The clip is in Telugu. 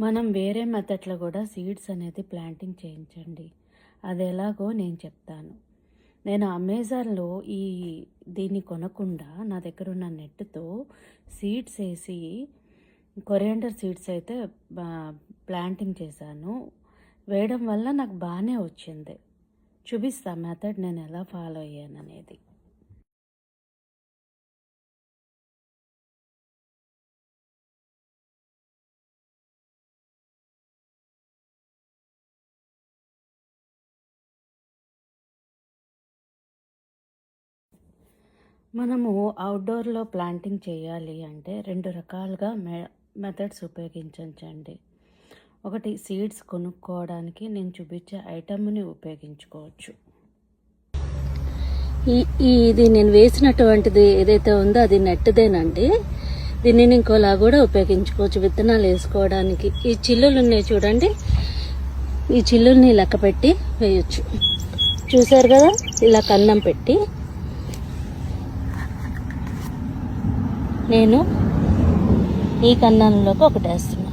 మనం వేరే మెథడ్లో కూడా సీడ్స్ అనేది ప్లాంటింగ్ చేయించండి. అది ఎలాగో నేను చెప్తాను. నేను అమెజాన్లో దీన్ని కొనకుండా నా దగ్గర ఉన్న నెట్తో సీడ్స్ వేసి కొరియాండర్ సీడ్స్ అయితే ప్లాంటింగ్ చేశాను. వేయడం వల్ల నాకు బాగానే వచ్చింది. చూపిస్తా మెథడ్ నేను ఎలా ఫాలో అయ్యాను అనేది. మనము అవుట్డోర్లో ప్లాంటింగ్ చేయాలి అంటే 2 రకాలుగా మెథడ్స్ ఉపయోగించండి. ఒకటి సీడ్స్ కొనుక్కోవడానికి నేను చూపించే ఐటమ్ని ఉపయోగించుకోవచ్చు. ఇది నేను వేసినటువంటిది ఏదైతే ఉందో అది నెట్దేనండి. దీన్ని ఇంకోలా కూడా ఉపయోగించుకోవచ్చు విత్తనాలు వేసుకోవడానికి. ఈ చిల్లులు ఉన్నాయి చూడండి, ఈ చిల్లుల్ని లెక్క పెట్టి వేయచ్చు. చూసారు కదా, ఇలా కన్నం పెట్టి నేను ఈ కన్నంలోకి ఒకటి వేస్తున్నాను.